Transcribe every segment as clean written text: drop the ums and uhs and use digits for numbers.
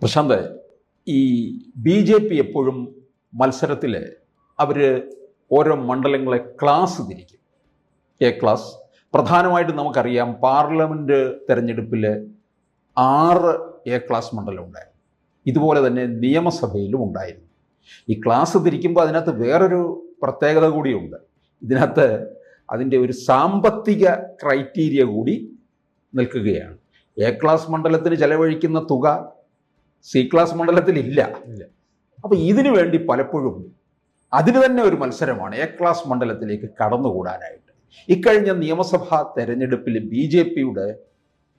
പ്രശാന്ത്, ഈ BJP എപ്പോഴും മത്സരത്തിൽ അവർ ഓരോ മണ്ഡലങ്ങളെ ക്ലാസ് തിരിക്കും. എ ക്ലാസ് പ്രധാനമായിട്ടും നമുക്കറിയാം, പാർലമെൻറ്റ് തെരഞ്ഞെടുപ്പിൽ 6 എ ക്ലാസ് മണ്ഡലം ഉണ്ടായിരുന്നു. ഇതുപോലെ തന്നെ നിയമസഭയിലും ഉണ്ടായിരുന്നു. ഈ ക്ലാസ് തിരിക്കുമ്പോൾ അതിനകത്ത് വേറൊരു പ്രത്യേകത കൂടിയുണ്ട്. ഇതിനകത്ത് അതിൻ്റെ ഒരു സാമ്പത്തിക ക്രൈറ്റീരിയ കൂടി നിൽക്കുകയാണ്. എ ക്ലാസ് മണ്ഡലത്തിന് ചെലവഴിക്കുന്ന തുക സി ക്ലാസ് മണ്ഡലത്തിലില്ല. അപ്പോൾ ഇതിനു വേണ്ടി പലപ്പോഴും അതിന് തന്നെ ഒരു മത്സരമാണ് എ ക്ലാസ് മണ്ഡലത്തിലേക്ക് കടന്നുകൂടാനായിട്ട്. ഇക്കഴിഞ്ഞ നിയമസഭാ തെരഞ്ഞെടുപ്പിൽ BJPയുടെ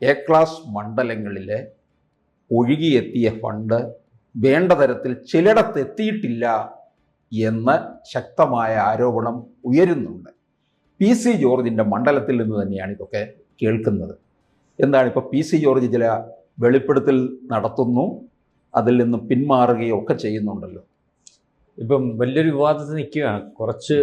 എ ക്ലാസ് മണ്ഡലങ്ങളിൽ ഒഴുകിയെത്തിയ ഫണ്ട് വേണ്ട തരത്തിൽ ചിലയിടത്ത് എത്തിയിട്ടില്ല എന്ന ശക്തമായ ആരോപണം ഉയരുന്നുണ്ട്. PC ജോർജിൻ്റെ മണ്ഡലത്തിൽ നിന്ന് തന്നെയാണ് ഇതൊക്കെ കേൾക്കുന്നത്. എന്താണ് ഇപ്പോൾ PC ജോർജ് ചില വെളിപ്പെടുത്തൽ നടത്തുന്നു, അതിൽ നിന്ന് പിന്മാറുകയോ ഒക്കെ ചെയ്യുന്നുണ്ടല്ലോ. ഇപ്പം വലിയൊരു വിവാദത്തിൽ നിൽക്കുകയാണ്. കുറച്ച്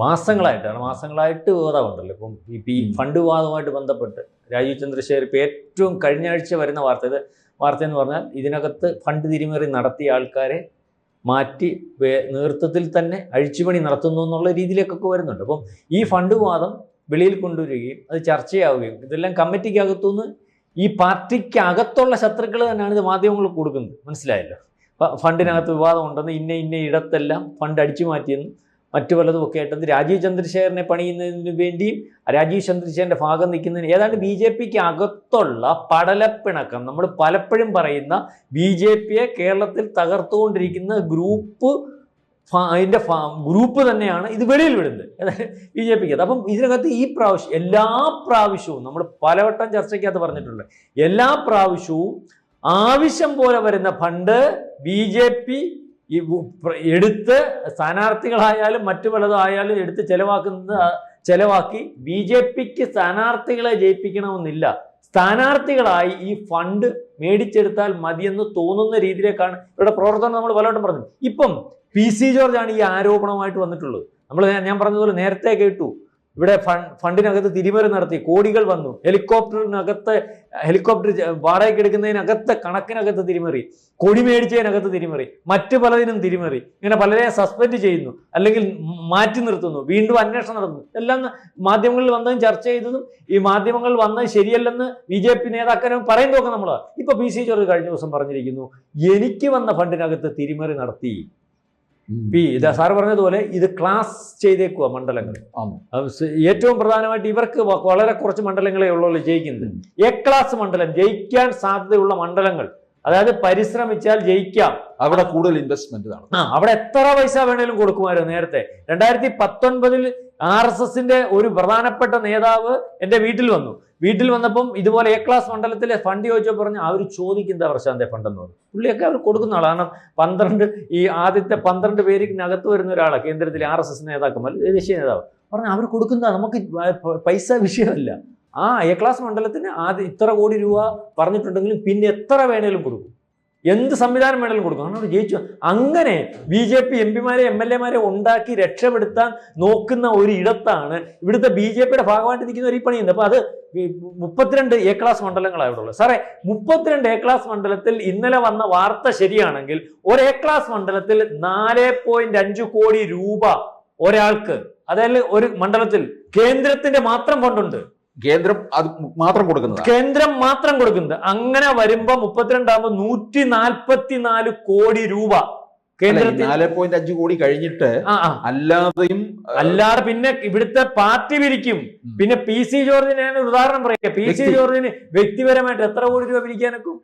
മാസങ്ങളായിട്ട് വിവാദമുണ്ടല്ലോ. ഇപ്പം ഈ ഫണ്ട് വിവാദവുമായിട്ട് ബന്ധപ്പെട്ട് രാജീവ് ചന്ദ്രശേഖർ ഇപ്പോൾ ഏറ്റവും കഴിഞ്ഞ ആഴ്ച വരുന്ന വാർത്ത എന്ന് പറഞ്ഞാൽ ഇതിനകത്ത് ഫണ്ട് തിരിമറി നടത്തിയ ആൾക്കാരെ മാറ്റി നേതൃത്വത്തിൽ തന്നെ അഴിച്ചുപണി നടത്തുന്നു എന്നുള്ള രീതിയിലേക്കൊക്കെ വരുന്നുണ്ട്. അപ്പം ഈ ഫണ്ട് വിവാദം വെളിയിൽ കൊണ്ടുവരികയും അത് ചർച്ചയാവുകയും ഇതെല്ലാം കമ്മിറ്റിക്കകത്തുനിന്ന് ഈ പാർട്ടിക്കകത്തുള്ള ശത്രുക്കൾ തന്നെയാണ് ഇത് മാധ്യമങ്ങൾ കൊടുക്കുന്നത്. മനസ്സിലായല്ലോ. ഫണ്ടിനകത്ത് വിവാദം ഉണ്ടെന്ന് ഇന്ന ഇടത്തെല്ലാം ഫണ്ട് അടിച്ചു മാറ്റിയെന്നും മറ്റു പലതും ഒക്കെ ആയിട്ടത് രാജീവ് ചന്ദ്രശേഖരനെ പണിയുന്നതിന് വേണ്ടിയും രാജീവ് ചന്ദ്രശേഖരൻ്റെ ഭാഗം നിൽക്കുന്നതിന് ഏതാണ്ട് BJPക്ക് അകത്തുള്ള പടലപ്പിണക്കം, നമ്മൾ പലപ്പോഴും പറയുന്ന BJPയെ കേരളത്തിൽ തകർത്തുകൊണ്ടിരിക്കുന്ന ഗ്രൂപ്പ് തന്നെയാണ് ഇത് വെളിയിൽ വിടുന്നത്, അതായത് BJPക്ക്. അപ്പം ഇതിനകത്ത് എല്ലാ പ്രാവശ്യവും നമ്മൾ പലവട്ടം ചർച്ചയ്ക്കകത്ത് പറഞ്ഞിട്ടുണ്ട്, എല്ലാ പ്രാവശ്യവും ആവശ്യം പോലെ വരുന്ന ഫണ്ട് BJP എടുത്ത് സ്ഥാനാർത്ഥികളായാലും മറ്റു പലതായാലും എടുത്ത് ചെലവാക്കി BJPക്ക് സ്ഥാനാർത്ഥികളെ ജയിപ്പിക്കണമെന്നില്ല, സ്ഥാനാർത്ഥികളായി ഈ ഫണ്ട് മേടിച്ചെടുത്താൽ മതിയെന്ന് തോന്നുന്ന രീതിയിലേക്കാണ് ഇവിടെ പ്രവർത്തനം. നമ്മൾ പലവട്ടം പറഞ്ഞു. ഇപ്പം PC ജോർജാണ് ഈ ആരോപണമായിട്ട് വന്നിട്ടുള്ളത്. ഞാൻ പറഞ്ഞതുപോലെ നേരത്തെ കേട്ടു, ഇവിടെ ഫണ്ടിനകത്ത് തിരിമറി നടത്തി കോടികൾ വന്നു, ഹെലികോപ്റ്റർ വാടകയ്ക്ക് എടുക്കുന്നതിനകത്ത് കണക്കിനകത്ത് തിരിമറി, കൊടി മേടിച്ചതിനകത്ത് തിരിമറി, മറ്റു പലതിനും തിരിമറി, ഇങ്ങനെ പലരെയും സസ്പെൻഡ് ചെയ്യുന്നു, അല്ലെങ്കിൽ മാറ്റി നിർത്തുന്നു, വീണ്ടും അന്വേഷണം നടത്തുന്നു. എല്ലാം മാധ്യമങ്ങളിൽ വന്നതും ചർച്ച ചെയ്തതും ഈ മാധ്യമങ്ങളിൽ വന്നത് ശരിയല്ലെന്ന് BJP നേതാക്കളും പറയുന്നതൊക്കെ നമ്മളാണ്. ഇപ്പൊ PC ജോർജ് കഴിഞ്ഞ ദിവസം പറഞ്ഞിരിക്കുന്നു, എനിക്ക് വന്ന ഫണ്ടിനകത്ത് തിരിമറി നടത്തി. സാറ് പറഞ്ഞതുപോലെ ഇത് ക്ലാസ് ചെയ്തേക്കുക മണ്ഡലങ്ങൾ. ഏറ്റവും പ്രധാനമായിട്ട് ഇവർക്ക് വളരെ കുറച്ച് മണ്ഡലങ്ങളെ ഉള്ളൂ ജയിക്കുന്നത്. എ ക്ലാസ് മണ്ഡലം ജയിക്കാൻ സാധ്യതയുള്ള മണ്ഡലങ്ങൾ, അതായത് പരിശ്രമിച്ചാൽ ജയിക്കാം, അവിടെ കൂടുതൽ ഇൻവെസ്റ്റ്മെന്റ് ആണ്. അവിടെ എത്ര പൈസ വേണേലും കൊടുക്കുമായിരുന്നു. നേരത്തെ 2019 RSSന്റെ ഒരു പ്രധാനപ്പെട്ട നേതാവ് എൻ്റെ വീട്ടിൽ വന്നപ്പം ഇതുപോലെ എ ക്ലാസ് മണ്ഡലത്തിലെ ഫണ്ട് ചോദിച്ചോ പറഞ്ഞു, അവർ ചോദിക്കുന്ന പ്രശാന്തെ ഫണ്ടെന്ന് പറഞ്ഞു. പുള്ളിയൊക്കെ അവർ കൊടുക്കുന്ന ആളാണ്. കാരണം ആദ്യത്തെ 12 പേരിനകത്ത് വരുന്ന ഒരാളാണ് കേന്ദ്രത്തിലെ RSS നേതാക്കന്മാർ, ദേശീയ നേതാവ് പറഞ്ഞു, അവർ കൊടുക്കുന്ന നമുക്ക് പൈസ വിഷയമല്ല. എ ക്ലാസ് മണ്ഡലത്തിന് ആദ്യം ഇത്ര കോടി രൂപ പറഞ്ഞിട്ടുണ്ടെങ്കിലും പിന്നെ എത്ര വേണേലും കൊടുക്കും, എന്ത് സംവിധാനം വേണമെങ്കിലും കൊടുക്കും, കാരണം അവർ ജയിച്ചു. അങ്ങനെ BJP MPമാരെ MLAമാരെ ഉണ്ടാക്കി രക്ഷപ്പെടുത്താൻ നോക്കുന്ന ഒരു ഇടത്താണ് ഇവിടുത്തെ BJPയുടെ ഭാഗമായിട്ട് നിൽക്കുന്ന ഒരു ഈ പണിയുന്നത്. അപ്പൊ അത് 32 എ ക്ലാസ് മണ്ഡലങ്ങളാണ് ഇവിടെ ഉള്ളത്. സാറേ, 32 എ ക്ലാസ് മണ്ഡലത്തിൽ ഇന്നലെ വന്ന വാർത്ത ശരിയാണെങ്കിൽ ഒരു എ ക്ലാസ് മണ്ഡലത്തിൽ 4.5 കോടി രൂപ ഒരാൾക്ക്, അതായത് ഒരു മണ്ഡലത്തിൽ കേന്ദ്രത്തിന്റെ മാത്രം ഫണ്ടുണ്ട്. കേന്ദ്രം അത് മാത്രം കൊടുക്കുന്നത്, കേന്ദ്രം മാത്രം കൊടുക്കുന്നത്. അങ്ങനെ വരുമ്പോ 32 ആകുമ്പോൾ 144 കോടി രൂപ കേന്ദ്രത്തിൽ. 4.5 കോടി കഴിഞ്ഞിട്ട് അല്ലാതെ പിന്നെ ഇവിടുത്തെ പാർട്ടി പിരിക്കും. പിന്നെ PC ജോർജിന് ഞാൻ ഒരു ഉദാഹരണം പറയാം. PC ജോർജിന് വ്യക്തിപരമായിട്ട് എത്ര കോടി രൂപ പിരിക്കാനൊക്കും?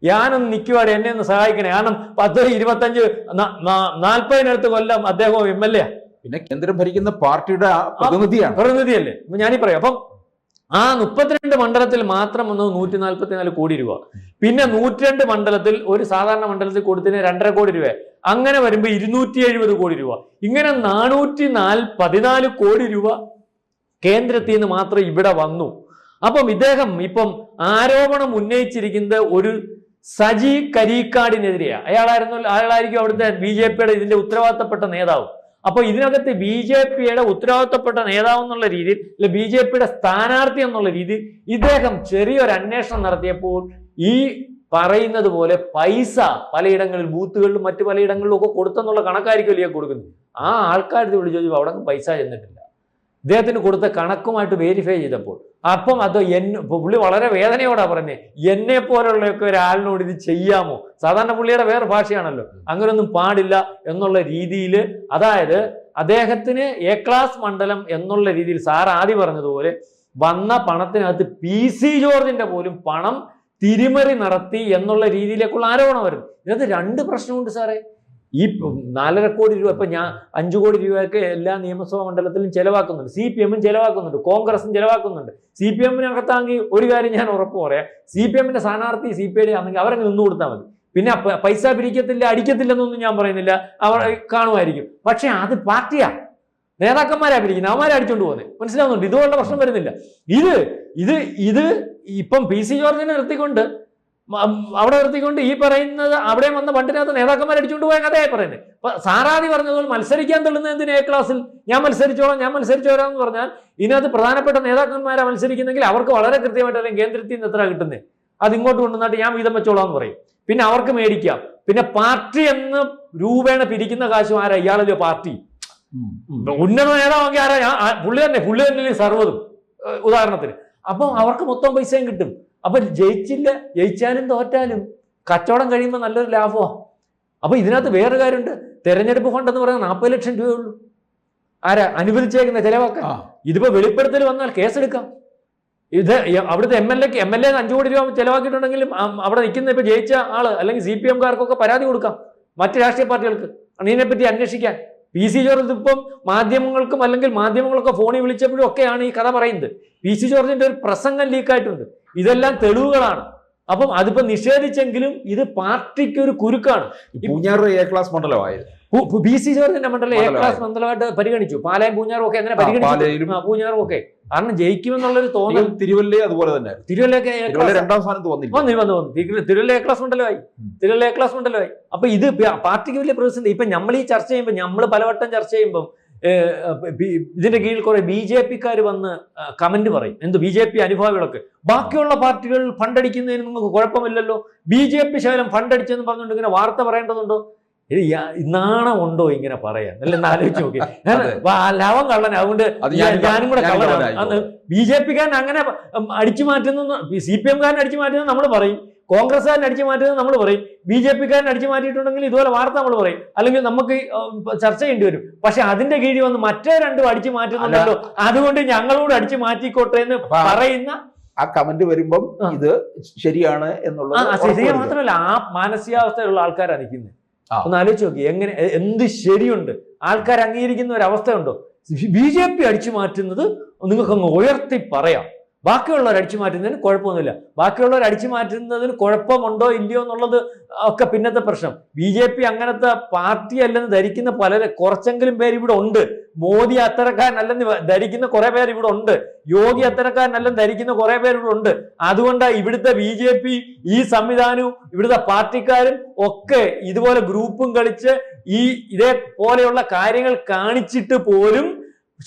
ഞാനൊന്ന് നിൽക്കുവാടെ, എന്നെ ഒന്ന് സഹായിക്കണേ. കാരണം 10, 25, 40 കൊല്ലം അദ്ദേഹം MLA, പിന്നെ കേന്ദ്രം ഭരിക്കുന്ന പാർട്ടിയുടെ പ്രതിനിധിയല്ലേ. ഞാനീ പറയാം. അപ്പം 32 മണ്ഡലത്തിൽ മാത്രം വന്നത് 144 കോടി രൂപ. പിന്നെ 102 മണ്ഡലത്തിൽ, ഒരു സാധാരണ മണ്ഡലത്തിൽ കൊടുത്തതിന് 2.5 കോടി രൂപ. അങ്ങനെ വരുമ്പോൾ 270 കോടി രൂപ. ഇങ്ങനെ 414 കോടി രൂപ കേന്ദ്രത്തിൽ നിന്ന് മാത്രം ഇവിടെ വന്നു. അപ്പം ഇദ്ദേഹം ഇപ്പം ആരോപണം ഉന്നയിച്ചിരിക്കുന്നത് ഒരു സജി കരീക്കാടിനെതിരെയാണ്. അയാളായിരിക്കും അവിടുത്തെ BJPയുടെ ഇതിന്റെ ഉത്തരവാദിത്തപ്പെട്ട നേതാവ്. അപ്പോൾ ഇതിനകത്ത് BJPയുടെ ഉത്തരവാദിത്തപ്പെട്ട നേതാവ് എന്നുള്ള രീതിയിൽ, അല്ലെ BJPയുടെ സ്ഥാനാർത്ഥി എന്നുള്ള രീതിയിൽ ഇദ്ദേഹം ചെറിയൊരു അന്വേഷണം നടത്തിയപ്പോൾ ഈ പറയുന്നത് പോലെ പൈസ പലയിടങ്ങളിൽ ബൂത്തുകളിലും മറ്റു പലയിടങ്ങളിലും ഒക്കെ കൊടുത്തെന്നുള്ള കണക്കായിരിക്കും കൊടുക്കുന്നത്. ആ ആൾക്കാരുടെ വിളിച്ചു ചോദിച്ചപ്പോൾ അവിടെ പൈസ ചെന്നിട്ടില്ല. ഇദ്ദേഹത്തിന് കൊടുത്ത കണക്കുമായിട്ട് വെരിഫൈ ചെയ്തപ്പോൾ അപ്പം അത് പുള്ളി വളരെ വേദനയോടാ പറഞ്ഞത്, എന്നെ പോലുള്ളൊക്കെ ഒരാളിനോട് ഇത് ചെയ്യാമോ? സാധാരണ പുള്ളിയുടെ വേറെ ഭാഷയാണല്ലോ, അങ്ങനെയൊന്നും പാടില്ല എന്നുള്ള രീതിയിൽ. അതായത് അദ്ദേഹത്തിന് എ ക്ലാസ് മണ്ഡലം എന്നുള്ള രീതിയിൽ സാർ ആദ്യം പറഞ്ഞതുപോലെ വന്ന പണത്തിനകത്ത് PC ജോർജിന്റെ പോലും പണം തിരിമറി നടത്തി എന്നുള്ള രീതിയിലേക്കുള്ള ആരോപണം വരുന്നു. ഇതിനകത്ത് രണ്ട് പ്രശ്നമുണ്ട് സാറേ. ഈ 4.5 കോടി രൂപ ഇപ്പൊ ഞാൻ 5 കോടി രൂപയൊക്കെ എല്ലാ നിയമസഭാ മണ്ഡലത്തിലും ചെലവാക്കുന്നുണ്ട്. CPM ചെലവാക്കുന്നുണ്ട്, കോൺഗ്രസും ചെലവാക്കുന്നുണ്ട്. CPM-നകത്താണെങ്കിൽ ഒരു കാര്യം ഞാൻ ഉറപ്പ് പറയാം, CPM-ന്റെ സ്ഥാനാർത്ഥി CPI ആണെങ്കിൽ അവരങ്ങ് നിന്നു കൊടുത്താൽ മതി. പിന്നെ പൈസ പിരിക്കത്തില്ല അടിക്കത്തില്ലെന്നൊന്നും ഞാൻ പറയുന്നില്ല, അവർ കാണുമായിരിക്കും. പക്ഷെ അത് പാർട്ടിയാ, നേതാക്കന്മാരാ പിരിക്കുന്നത്, അവന്മാരെ അടിച്ചോണ്ട് പോകുന്നത്. മനസ്സിലാവുന്നുണ്ട്? ഇതുപോലുള്ള പ്രശ്നം വരുന്നില്ല. ഇത് ഇപ്പം PC ജോർജിനെ നിർത്തിക്കൊണ്ട് അവിടെ നിർത്തിക്കൊണ്ട് ഈ പറയുന്നത് അവിടെ വന്ന പണ്ടിനകത്ത് നേതാക്കന്മാർ അടിച്ചുകൊണ്ട് പോയ കഥയായി പറയുന്നത്. അപ്പൊ സാറാദി പറഞ്ഞതുപോലെ മത്സരിക്കാൻ തള്ളുന്ന എന്തിന് എ ക്ലാസ്സിൽ ഞാൻ മത്സരിച്ചോളാം എന്ന് പറഞ്ഞാൽ ഇതിനകത്ത് പ്രധാനപ്പെട്ട നേതാക്കന്മാരെ മത്സരിക്കുന്നെങ്കിൽ അവർക്ക് വളരെ കൃത്യമായിട്ട് അല്ലെങ്കിൽ കേന്ദ്രത്തിൽ നിന്ന് എത്ര കിട്ടുന്നത് അത് ഇങ്ങോട്ട് കൊണ്ടുവന്നിട്ട് ഞാൻ വീതം വെച്ചോളാം എന്ന് പറയും. പിന്നെ അവർക്ക് മേടിക്കാം. പിന്നെ പാർട്ടി എന്ന് രൂപേണ പിരിക്കുന്ന കാശും ആരാ? ഇയാളല്ലോ പാർട്ടി. ഉന്നത നേതാവെങ്കിൽ ആരാ? പുള്ളി തന്നെ സർവ്വതും ഉദാഹരണത്തിന്. അപ്പം അവർക്ക് മൊത്തം പൈസയും കിട്ടും. അപ്പൊ ജയിച്ചാലും തോറ്റാലും കച്ചവടം കഴിയുമ്പോൾ നല്ലൊരു ലാഭമാണ്. അപ്പൊ ഇതിനകത്ത് വേറൊരു കാര്യമുണ്ട്. തെരഞ്ഞെടുപ്പ് ഫണ്ട് എന്ന് പറയുന്നത് 40 ലക്ഷം രൂപയുള്ളൂ. ആരാ അനുവദിച്ചേക്കുന്ന ചെലവാക്കാൻ? ഇതിപ്പോ വെളിപ്പെടുത്തൽ വന്നാൽ കേസെടുക്കാം. ഇത് അവിടുത്തെ MLA 5 കോടി രൂപ ചെലവാക്കിയിട്ടുണ്ടെങ്കിലും അവിടെ നിൽക്കുന്ന ഇപ്പൊ ജയിച്ച ആള് അല്ലെങ്കിൽ CPM-കാർക്കൊക്കെ പരാതി കൊടുക്കാം, മറ്റ് രാഷ്ട്രീയ പാർട്ടികൾക്ക് ഇതിനെപ്പറ്റി അന്വേഷിക്കാൻ. PC ജോർജ് ഇപ്പം മാധ്യമങ്ങൾക്കും അല്ലെങ്കിൽ മാധ്യമങ്ങളൊക്കെ ഫോണിൽ വിളിച്ചപ്പോഴും ഒക്കെയാണ് ഈ കഥ പറയുന്നത്. PC ജോർജിന്റെ ഒരു പ്രസംഗം ലീക്കായിട്ടുണ്ട്. ഇതെല്ലാം തെളിവുകളാണ്. അപ്പം അതിപ്പോ നിഷേധിച്ചെങ്കിലും ഇത് പാർട്ടിക്ക് ഒരു കുരുക്കാണ്. പൂഞ്ഞാറ് എ ക്ലാസ് മണ്ഡലമായിരുന്നു. PC ജോർജിന്റെ മണ്ഡലം എ ക്ലാസ് മണ്ഡലമായിട്ട് പരിഗണിച്ചു. പാലായും പൂഞ്ഞാറും ഒക്കെ എങ്ങനെ പരിഗണിച്ചു? പൂഞ്ഞാറും ഒക്കെ കാരണം ജയിക്കുമെന്നുള്ളൊരു തോന്നൽ. തിരുവല്ല അതുപോലെ തന്നെ. തിരുവല്ലയൊക്കെ 2ാം സ്ഥാനത്ത് വന്നു. തിരുവല്ല എ ക്ലാസ് മണ്ഡലമായി. അപ്പൊ ഇത് പാർട്ടിക്ക് വലിയ പ്രതിസന്ധി. ഇപ്പൊ നമ്മൾ ഈ ചർച്ച ചെയ്യുമ്പോൾ നമ്മൾ പലവട്ടം ചർച്ച ചെയ്യുമ്പോൾ ഇതിന്റെ കീഴിൽ കുറെ BJP-ക്കാർ വന്ന് കമന്റ് പറയും. BJP അനുഭാവികളൊക്കെ ബാക്കിയുള്ള പാർട്ടികൾ ഫണ്ടടിക്കുന്നതിന് നിങ്ങൾക്ക് കുഴപ്പമില്ലല്ലോ, BJP ശകലം ഫണ്ടടിച്ചെന്ന് പറഞ്ഞുകൊണ്ട് ഇങ്ങനെ വാർത്ത പറയേണ്ടതുണ്ടോ? ഇത് നാണം ഉണ്ടോ ഇങ്ങനെ പറയാൻ? അല്ലെന്ന് ആലോചിച്ച് നോക്കി. ലാഭം കള്ളൻ, അതുകൊണ്ട് ഞാനും കൂടെ കള്ളനാണ്. BJP-കാരൻ അങ്ങനെ അടിച്ചു മാറ്റുന്ന, CPM-കാരൻ അടിച്ചു മാറ്റുന്നത് നമ്മൾ പറയും, കോൺഗ്രസ്സുകാരൻ അടിച്ചു മാറ്റുന്നത് നമ്മൾ പറയും, BJP-കാരൻ അടിച്ചു മാറ്റിയിട്ടുണ്ടെങ്കിൽ ഇതുപോലെ വാർത്ത നമ്മൾ പറയും, അല്ലെങ്കിൽ നമുക്ക് ചർച്ച ചെയ്യേണ്ടി വരും. പക്ഷെ അതിന്റെ കീഴിൽ വന്ന് മറ്റേ രണ്ടും അടിച്ചു മാറ്റുന്നുണ്ടല്ലോ, അതുകൊണ്ട് ഞങ്ങളോട് അടിച്ചു മാറ്റിക്കോട്ടെ എന്ന് പറയുന്ന ആ കമന്റ് വരുമ്പം ഇത് ശരിയാണ് എന്നുള്ളത്. ശരിയാ മാത്രമല്ല, ആ മാനസികാവസ്ഥയുള്ള ആൾക്കാരാണ് നിൽക്കുന്നത്. ഒന്ന് ആലോചിച്ച് നോക്കി, എന്ത് ശരിയുണ്ട്? ആൾക്കാർ അംഗീകരിക്കുന്ന ഒരു അവസ്ഥയുണ്ടോ? BJP അടിച്ചു മാറ്റുന്നത് നിങ്ങൾക്കങ്ങ് ഉയർത്തി പറയാം, ബാക്കിയുള്ളവർ അടിച്ചു മാറ്റുന്നതിന് കുഴപ്പമൊന്നുമില്ല. ബാക്കിയുള്ളവർ അടിച്ചു മാറ്റുന്നതിന് കുഴപ്പമുണ്ടോ ഇല്ലയോ എന്നുള്ളത് ഒക്കെ പിന്നത്തെ പ്രശ്നം. BJP അങ്ങനത്തെ പാർട്ടി അല്ലെന്ന് ധരിക്കുന്ന കുറച്ചെങ്കിലും പേര് ഇവിടെ ഉണ്ട്. മോദി അത്തരക്കാരനല്ലെന്ന് ധരിക്കുന്ന കുറെ പേര് ഇവിടെ ഉണ്ട്. യോഗി അത്തരക്കാരനല്ലെന്ന് ധരിക്കുന്ന കുറെ പേര് ഇവിടെ ഉണ്ട്. അതുകൊണ്ടാണ് ഇവിടുത്തെ BJP ഈ സംവിധാനവും ഇവിടുത്തെ പാർട്ടിക്കാരും ഒക്കെ ഇതുപോലെ ഗ്രൂപ്പും കളിച്ച് ഇതേപോലെയുള്ള കാര്യങ്ങൾ കാണിച്ചിട്ട് പോലും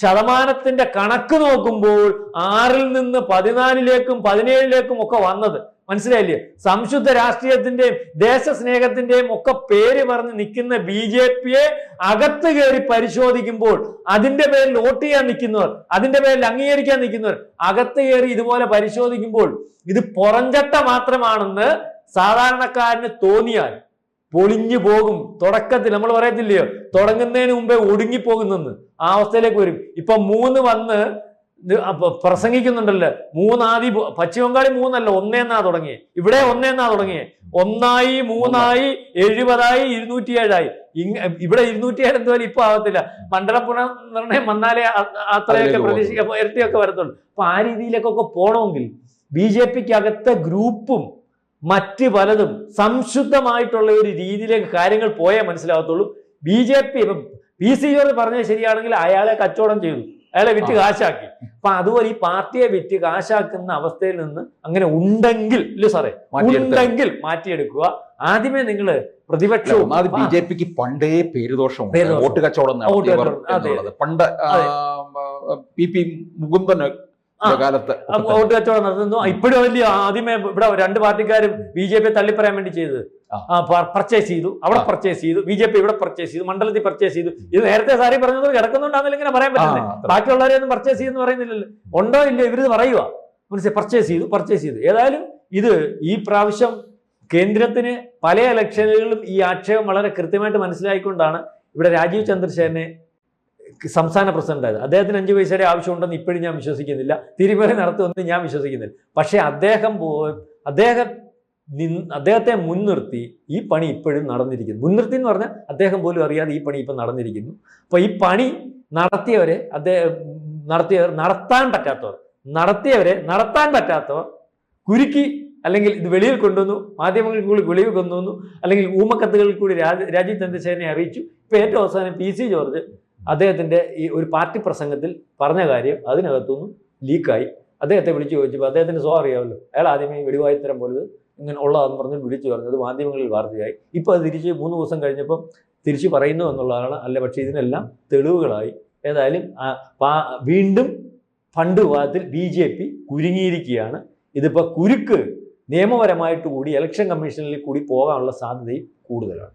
ശതമാനത്തിന്റെ കണക്ക് നോക്കുമ്പോൾ 6-ൽ നിന്ന് 14-ലേക്കും 17-ലേക്കും ഒക്കെ വന്നത് മനസ്സിലായില്ലേ? സംശുദ്ധ രാഷ്ട്രീയത്തിന്റെയും ദേശസ്നേഹത്തിന്റെയും ഒക്കെ പേര് പറഞ്ഞ് നിൽക്കുന്ന BJP-യെ അകത്ത് കയറി പരിശോധിക്കുമ്പോൾ, അതിന്റെ പേരിൽ വോട്ട് ചെയ്യാൻ നിൽക്കുന്നവർ, അതിന്റെ പേരിൽ അംഗീകരിക്കാൻ നിൽക്കുന്നവർ അകത്ത് കയറി ഇതുപോലെ പരിശോധിക്കുമ്പോൾ ഇത് പുറംചട്ട മാത്രമാണെന്ന് സാധാരണക്കാരന് തോന്നിയാൽ പൊളിഞ്ഞു പോകും. തുടക്കത്തിൽ നമ്മൾ പറയത്തില്ലയോ, തുടങ്ങുന്നതിന് മുമ്പേ ഒടുങ്ങിപ്പോകുന്നെന്ന്, ആ അവസ്ഥയിലേക്ക് വരും. ഇപ്പൊ 3 വന്ന് പ്രസംഗിക്കുന്നുണ്ടല്ലോ. 3 ആദ്യം പശ്ചിമ ബംഗാളിൽ 3 അല്ല 1 എന്നാ തുടങ്ങിയത്. ഇവിടെ 1 എന്നാ തുടങ്ങിയത്. 1 3 70 207 ഇവിടെ 207 എന്തുപോലെ ഇപ്പൊ ആവത്തില്ല. മണ്ഡല പുനർനിർണയം വന്നാലേ അത്രയൊക്കെ പ്രതീക്ഷിക്കാൻ ഇരട്ടിയൊക്കെ വരത്തുള്ളൂ. അപ്പൊ ആ രീതിയിലേക്കൊക്കെ പോകണമെങ്കിൽ BJP-ക്ക് അകത്തെ ഗ്രൂപ്പും മറ്റ് പലതും സംശുദ്ധമായിട്ടുള്ള ഒരു രീതിയിലേക്ക് കാര്യങ്ങൾ പോയാൽ മനസ്സിലാകത്തുള്ളൂ. BJP PC ജോർജ് പറഞ്ഞത് ശരിയാണെങ്കിൽ അയാളെ കച്ചവടം ചെയ്തു, അയാളെ വിറ്റ് കാശാക്കി. അപ്പൊ അതുപോലെ ഈ പാർട്ടിയെ വിറ്റ് കാശാക്കുന്ന അവസ്ഥയിൽ നിന്ന് അങ്ങനെ ഉണ്ടെങ്കിൽ സാറേ ഉണ്ടെങ്കിൽ മാറ്റിയെടുക്കുക. ആദ്യമേ നിങ്ങള് പ്രതിപക്ഷവും BJP-ക്ക് പണ്ടേ പേരുദോഷമുണ്ട്, വോട്ട് കച്ചവടം പണ്ട് PP മുകുന്ദൻ കാലത്ത് വോട്ട് കച്ചവടം നടത്തുന്നു. ഇപ്പോഴും വലിയ ആദ്യമേ ഇവിടെ 2 പാർട്ടിക്കാരും BJP തള്ളിപ്പറയാൻ വേണ്ടി ചെയ്തത് പർച്ചേസ് ചെയ്തു, അവിടെ പർച്ചേസ് ചെയ്തു, BJP ഇവിടെ പർച്ചേസ് ചെയ്തു, മണ്ഡലത്തിൽ പർച്ചേസ് ചെയ്തു. ഇത് നേരത്തെ സാറി പറഞ്ഞത് കിടക്കുന്നുണ്ടാകുന്നില്ല, ഇങ്ങനെ പറയാൻ പറ്റുന്നത്. ബാക്കിയുള്ളവരെ ഒന്നും പർച്ചേസ് ചെയ്യുന്നു പറയുന്നില്ലല്ലോ. ഉണ്ടോ ഇല്ല ഇവര് പറയുക മനസ്സിലായി, പർച്ചേസ് ചെയ്തു. ഏതായാലും ഇത് ഈ പ്രാവശ്യം കേന്ദ്രത്തിന് പല ഇലക്ഷനുകളിലും ഈ ആക്ഷേപം വളരെ കൃത്യമായിട്ട് മനസ്സിലായിക്കൊണ്ടാണ് ഇവിടെ രാജീവ് ചന്ദ്രശേഖരനെ സംസ്ഥാന പ്രസിഡന്റ് ആയത്. അദ്ദേഹത്തിന് 5 പൈസയുടെ ആവശ്യമുണ്ടെന്ന് ഇപ്പോഴും ഞാൻ വിശ്വസിക്കുന്നില്ല, തിരിമറി നടത്തുമെന്ന് ഞാൻ വിശ്വസിക്കുന്നില്ല. പക്ഷേ അദ്ദേഹത്തെ മുൻനിർത്തി ഈ പണി ഇപ്പോഴും നടന്നിരിക്കുന്നു. മുൻനിർത്തി എന്ന് പറഞ്ഞാൽ അദ്ദേഹം പോലും അറിയാതെ ഈ പണി ഇപ്പം നടന്നിരിക്കുന്നു. അപ്പോൾ ഈ പണി നടത്തിയവരെ നടത്താൻ പറ്റാത്തവർ കുരുക്കി, അല്ലെങ്കിൽ ഇത് വെളിയിൽ കൊണ്ടുവന്നു, മാധ്യമങ്ങളിൽ കൂടി വെളിയിൽ കൊണ്ടുവന്നു, അല്ലെങ്കിൽ ഊമക്കത്തുകളിൽ കൂടി രാജീവ് ചന്ദ്രശേഖരനെ അറിയിച്ചു. ഇപ്പോൾ ഏറ്റവും അവസാനം PC ജോർജ് അദ്ദേഹത്തിൻ്റെ ഈ ഒരു പാർട്ടി പ്രസംഗത്തിൽ പറഞ്ഞ കാര്യം അതിനകത്തുനിന്നും ലീക്കായി. അദ്ദേഹത്തെ വിളിച്ചു ചോദിച്ചപ്പോൾ അദ്ദേഹത്തിന് സ്വയം അറിയാമല്ലോ, അയാൾ ആദ്യമേ വെടിവായുത്തരം പോലത് ഇങ്ങനെ ഉള്ളതെന്ന് പറഞ്ഞ് വിളിച്ചു പറഞ്ഞത് മാധ്യമങ്ങളിൽ വാർത്തയായി. ഇപ്പോൾ അത് തിരിച്ച് 3 ദിവസം കഴിഞ്ഞപ്പം തിരിച്ചു പറയുന്നു എന്നുള്ളതാണ്. അല്ല, പക്ഷേ ഇതിനെല്ലാം തെളിവുകളായി. ഏതായാലും വീണ്ടും ഫണ്ട് വിവാദത്തിൽ BJP കുരുങ്ങിയിരിക്കുകയാണ്. ഇതിപ്പോൾ കുരുക്ക് നിയമപരമായിട്ട് കൂടി ഇലക്ഷൻ കമ്മീഷനിൽ കൂടി പോകാനുള്ള സാധ്യതയും കൂടുതലാണ്.